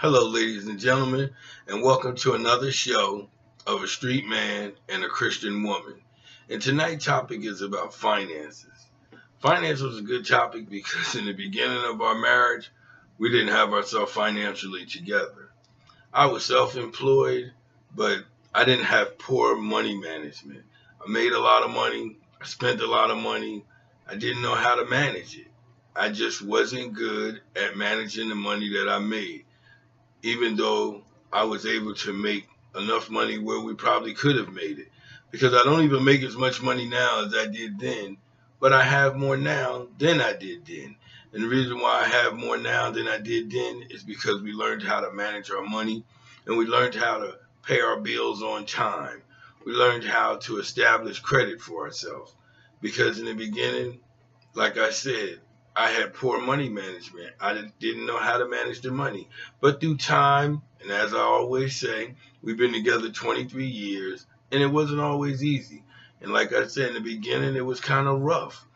Hello, ladies and gentlemen, and welcome to another show of a street man and a Christian woman. And tonight's topic is about finances. Finance was a good topic because in the beginning of our marriage, we didn't have ourselves financially together. I was self employed, but I didn't have poor money management. I made a lot of money, I spent a lot of money, I didn't know how to manage it. I just wasn't good at managing the money that I made even though I was able to make enough money where we probably could have made it. Because I don't even make as much money now as I did then, but I have more now than I did then. And the reason why I have more now than I did then is because we learned how to manage our money and we learned how to pay our bills on time. We learned how to establish credit for ourselves. Because in the beginning, like I said, I had poor money management. I didn't know how to manage the money. But through time, and as I always say, we've been together 23 years, and it wasn't always easy. And like I said in the beginning, it was kind of rough.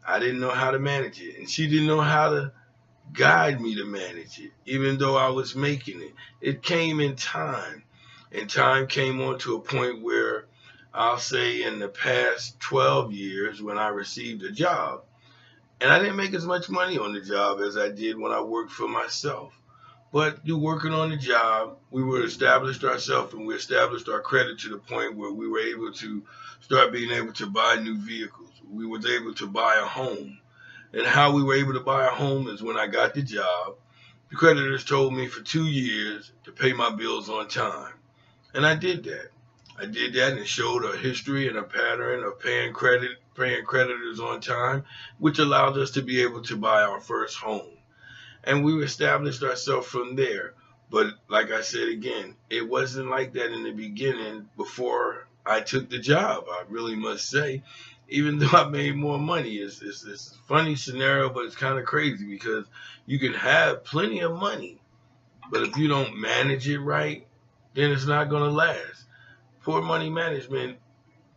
I didn't know how to manage it, and she didn't know how to guide me to manage it, even though I was making it. It came in time, and time came on to a point where I'll say in the past 12 years when I received a job. And I didn't make as much money on the job as I did when I worked for myself. But through working on the job, we were established ourselves and we established our credit to the point where we were able to start being able to buy new vehicles. We were able to buy a home. And how we were able to buy a home is when I got the job, the creditors told me for 2 years to pay my bills on time. And I did that. I did that and it showed a history and a pattern of paying creditors on time, which allowed us to be able to buy our first home. And we established ourselves from there. But like I said again, it wasn't like that in the beginning before I took the job, I really must say. Even though I made more money, it's a funny scenario, but it's kind of crazy because you can have plenty of money, but if you don't manage it right, then it's not going to last. Poor money management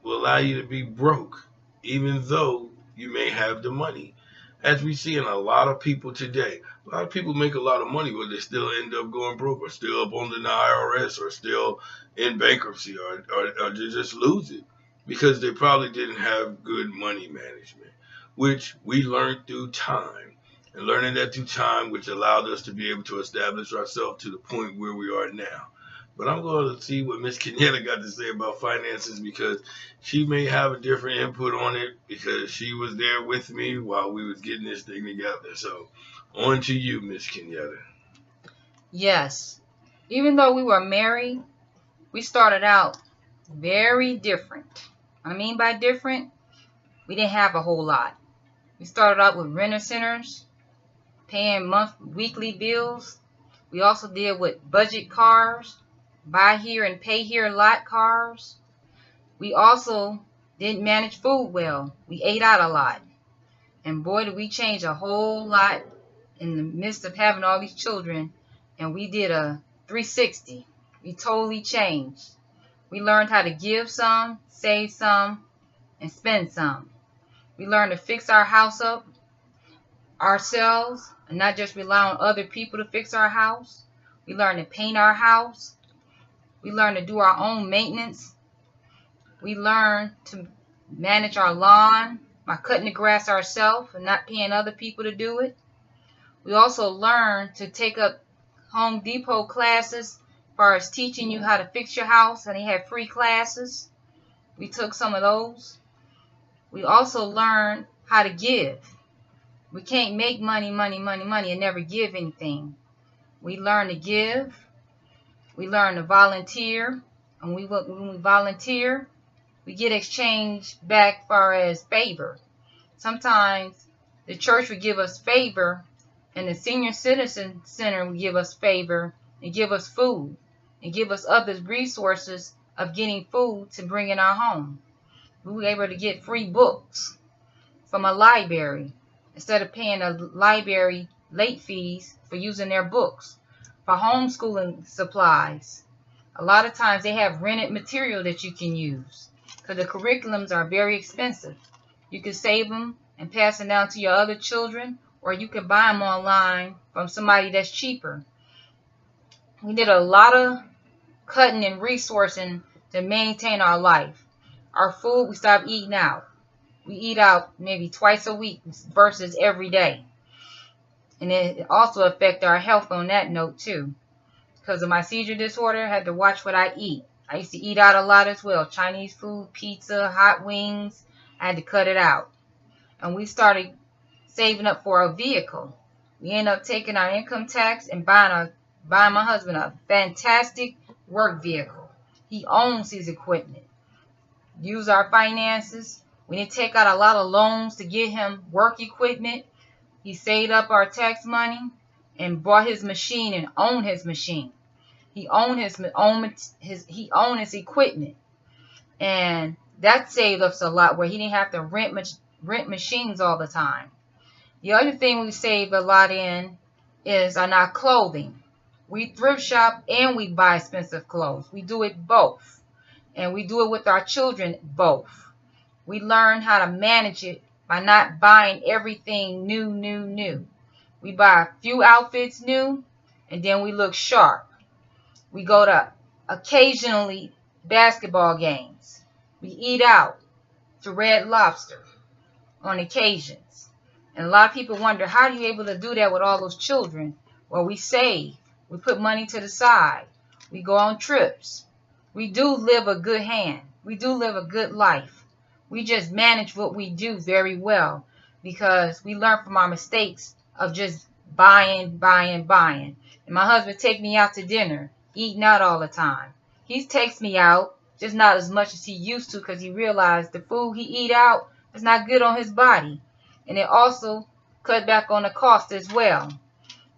will allow you to be broke, even though you may have the money. As we see in a lot of people today, a lot of people make a lot of money, but they still end up going broke or still up on the IRS or still in bankruptcy or they just lose it because they probably didn't have good money management, which we learned through time. And learning that through time, which allowed us to be able to establish ourselves to the point where we are now. But I'm going to see what Miss Kenyatta got to say about finances because she may have a different input on it because she was there with me while we was getting this thing together. So on to you, Miss Kenyatta. Yes. Even though we were married, we started out very different. What I mean by different, we didn't have a whole lot. We started out with renter centers, paying weekly bills. We also deal with budget cars, buy here and pay here lot cars. We also didn't manage food well. We ate out a lot. And boy, did we change a whole lot in the midst of having all these children. And we did a 360. We totally changed. We learned how to give some, save some, and spend some. We learned to fix our house up ourselves and not just rely on other people to fix our house. We learned to paint our house. We learned to do our own maintenance. We learned to manage our lawn by cutting the grass ourselves and not paying other people to do it. We also learned to take up Home Depot classes as far as teaching you how to fix your house, and they had free classes. We took some of those. We also learned how to give. We can't make money and never give anything. We learn to give. We learn to volunteer. And when we volunteer, we get exchange back as far as favor. Sometimes the church would give us favor and the senior citizen center would give us favor and give us food and give us other resources of getting food to bring in our home. We were able to get free books from a library instead of paying a library late fees for using their books. For homeschooling supplies, a lot of times they have rented material that you can use because the curriculums are very expensive. You can save them and pass them down to your other children, or you can buy them online from somebody that's cheaper. We did a lot of cutting and resourcing to maintain our life. Our food, we stopped eating out. We eat out maybe twice a week versus every day. And it also affected our health on that note too. Because of my seizure disorder, I had to watch what I eat. I used to eat out a lot as well. Chinese food, pizza, hot wings. I had to cut it out. And we started saving up for a vehicle. We ended up taking our income tax and buying my husband a fantastic work vehicle. He owns his equipment. Use our finances. We didn't take out a lot of loans to get him work equipment. He saved up our tax money and bought his machine and owned his machine. He owned his equipment, and that saved us a lot where he didn't have to rent machines all the time. The other thing we save a lot in is on our clothing. We thrift shop and we buy expensive clothes. We do it both, and we do it with our children both. We learn how to manage it by not buying everything new. We buy a few outfits new, and then we look sharp. We go to occasionally basketball games. We eat out to Red Lobster on occasions. And a lot of people wonder, how are you able to do that with all those children? Well, we save. We put money to the side. We go on trips. We do live a good hand. We do live a good life. We just manage what we do very well because we learn from our mistakes of just buying. And my husband take me out to dinner, eating out all the time. He takes me out, just not as much as he used to because he realized the food he eat out is not good on his body. And it also cut back on the cost as well.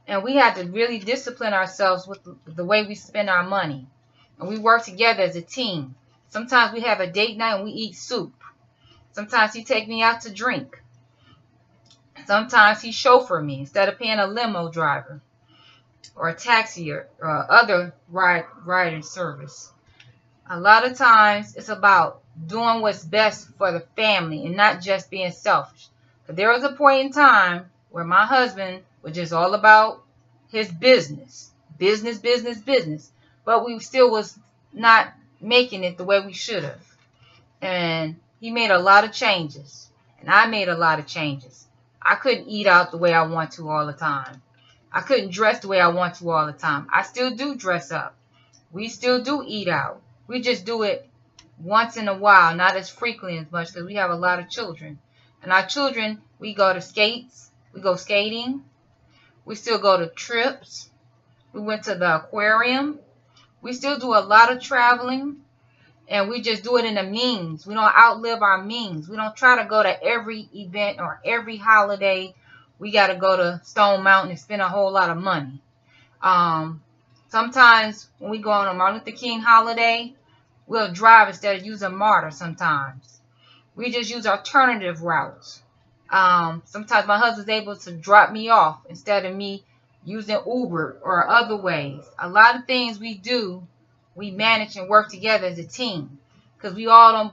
And we had to really discipline ourselves with the way we spend our money. And we work together as a team. Sometimes we have a date night and we eat soup. Sometimes he take me out to drink. Sometimes he chauffeur me instead of paying a limo driver or a taxi or other riding service. A lot of times it's about doing what's best for the family and not just being selfish. But there was a point in time where my husband was just all about his business. But we still was not making it the way we should have. And he made a lot of changes. And I made a lot of changes. I couldn't eat out the way I want to all the time. I couldn't dress the way I want to all the time. I still do dress up. We still do eat out. We just do it once in a while, not as frequently as much because we have a lot of children. And our children, we go to skates. We go skating. We still go to trips. We went to the aquarium. We still do a lot of traveling. And we just do it in the means. We don't outlive our means. We don't try to go to every event or every holiday. We got to go to Stone Mountain and spend a whole lot of money. Sometimes when we go on a Martin Luther King holiday, we'll drive instead of using MARTA sometimes. We just use alternative routes. Sometimes my husband's able to drop me off instead of me using Uber or other ways. A lot of things we do, we manage and work together as a team because we all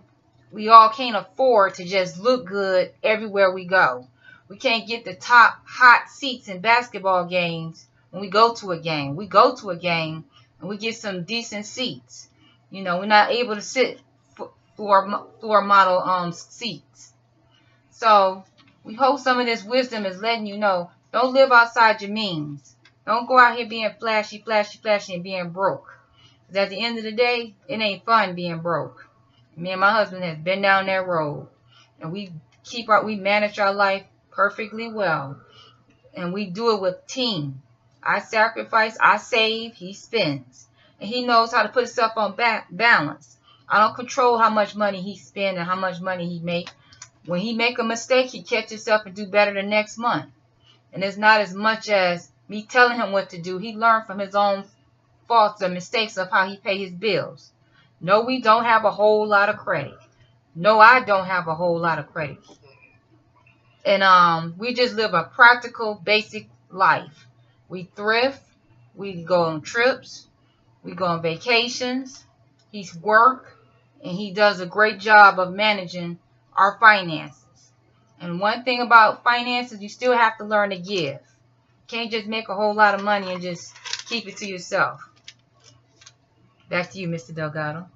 can't afford to just look good everywhere we go. We can't get the top hot seats in basketball games when we go to a game. We go to a game and we get some decent seats. You know, we're not able to sit floor model seats. So we hope some of this wisdom is letting you know, don't live outside your means. Don't go out here being flashy and being broke. Because at the end of the day, it ain't fun being broke. Me and my husband has been down that road. And we manage our life perfectly well. And we do it with team. I sacrifice, I save, he spends. And he knows how to put himself on balance. I don't control how much money he spends and how much money he makes. When he make a mistake, he catch himself and do better the next month. And it's not as much as me telling him what to do. He learned from his own faults and mistakes of how he pay his bills. No, we don't have a whole lot of credit. No, I don't have a whole lot of credit. And we just live a practical, basic life. We thrift. We go on trips. We go on vacations. He's work. And he does a great job of managing our finances. And one thing about finances, you still have to learn to give. You can't just make a whole lot of money and just keep it to yourself. Back to you, Mr. Delgado.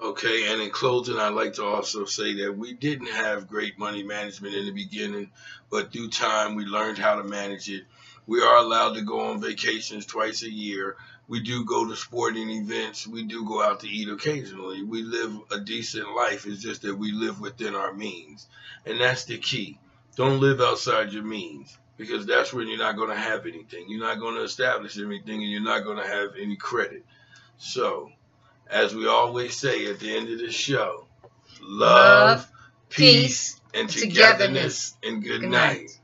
Okay, and in closing, I'd like to also say that we didn't have great money management in the beginning, but through time, we learned how to manage it. We are allowed to go on vacations twice a year. We do go to sporting events. We do go out to eat occasionally. We live a decent life. It's just that we live within our means. And that's the key. Don't live outside your means because that's when you're not going to have anything. You're not going to establish anything and you're not going to have any credit. So, as we always say at the end of the show, love, peace, and togetherness, and good night.